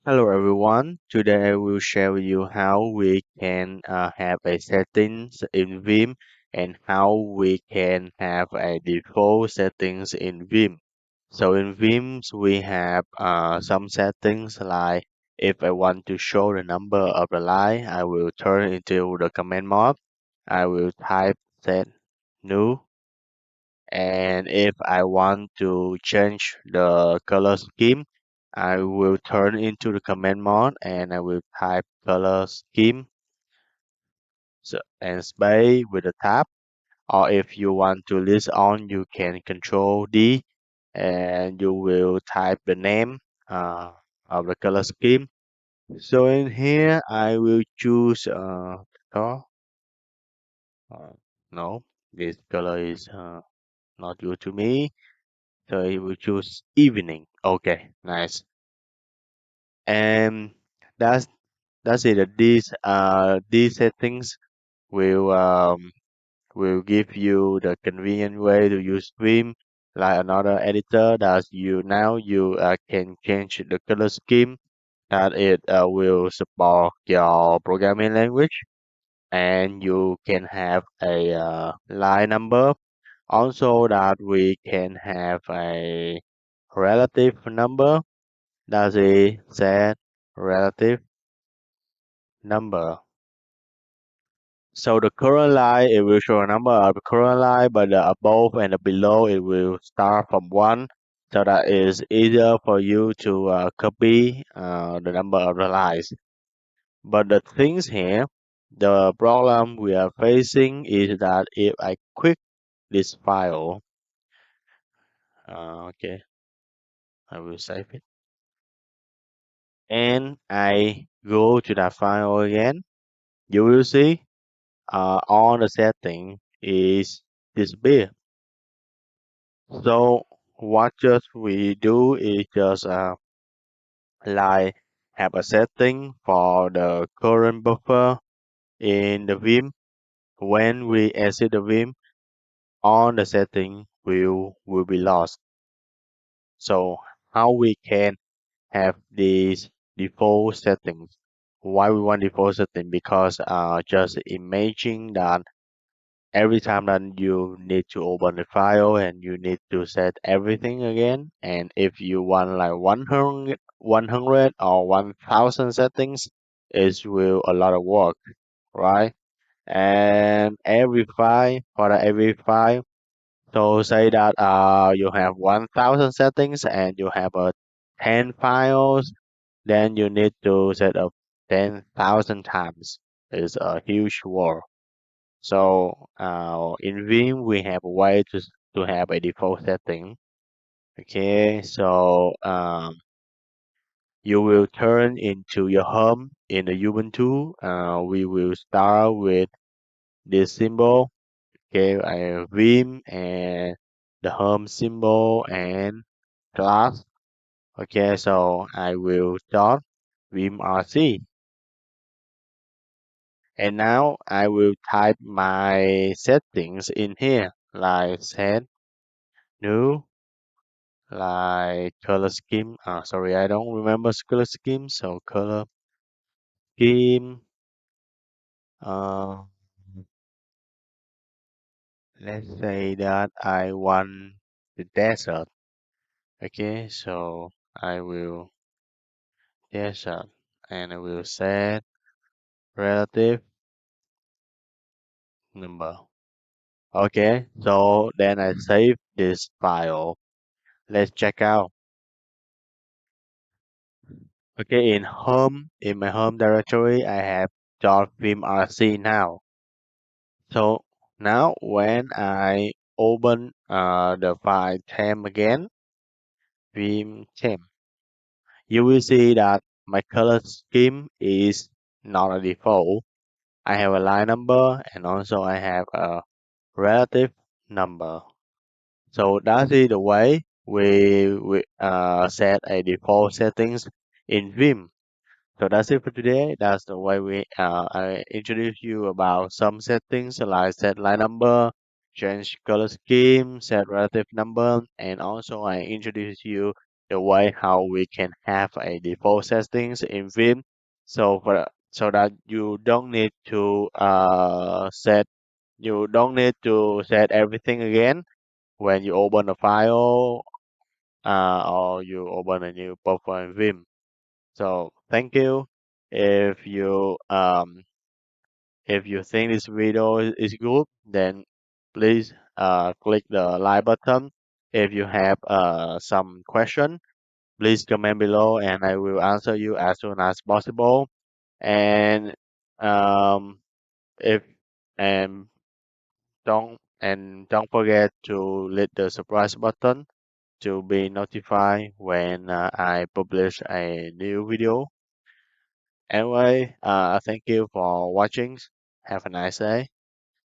Hello everyone. Today I will share with you how we can have a settings in VIM and how we can have a default settings in VIM. So in VIMs we have some settings like if I want to show the number of the line, I will turn into the command mode. I will type set new, and if I want to change the color scheme, I will turn into the command mode and I will type color scheme and space with the tab. Or if you want to list on, you can control D and you will type the name uh, of the color scheme. So in here, I will choose color. Uh, no, this color is not good to me. So I will choose evening. Okay, nice. And that's that's it. These settings will will give you the convenient way to use Vim like another editor that you can change the color scheme that it will support your programming language, and you can have a line number. Also that we can have a relative number. That's a set relative number. So the current line, it will show a number of the current line, but the above and the below, it will start from 1. So that is easier for you to copy the number of the lines. But the things here, the problem we are facing is that if I quit this file, okay, I will save it. And I go to that file again, you will see all the setting is disappear. So what just we do is just like have a setting for the current buffer in the Vim. When we exit the Vim, all the setting will be lost. So how we can have these default settings? Why we want default setting? Because just imagine that every time that you need to open the file and you need to set everything again, and if you want like 100 or 1000 settings, it will a lot of work, right? And every file, so say that you have 1000 settings and you have 10 files, then you need to set up 10,000 times. It's a huge work. So in Vim, we have a way to have a default setting. Okay, so you will turn into your home in the Ubuntu. We will start with this symbol. Okay, I have Vim and the home symbol and class. Okay, so I will start Vim RC. And now I will type my settings in here, like set new, like color scheme. Sorry, I don't remember color scheme. So color scheme. Uh, let's say that I want the desert. Okay, so I will desert, and I will set relative number. Okay, so then I save this file. Let's check out. Okay, in my home directory, I have .vimrc now. So now when I open the file temp again, vim temp, you will see that my color scheme is not a default. I have a line number and also I have a relative number. So that is the way we set a default settings in Vim. So that's it for today. That's the way I introduce you about some settings like set line number, change color scheme, set relative number, and also I introduce you the way how we can have a default settings in Vim, so that you don't need to set everything again when you open a file or you open a new buffer in Vim. So thank you. If you um, if you think this video is good, then please click the like button. If you have some question, please comment below and I will answer you as soon as possible. And um, if and don't forget to hit the subscribe button to be notified when I publish a new video. Anyway, thank you for watching. Have a nice day.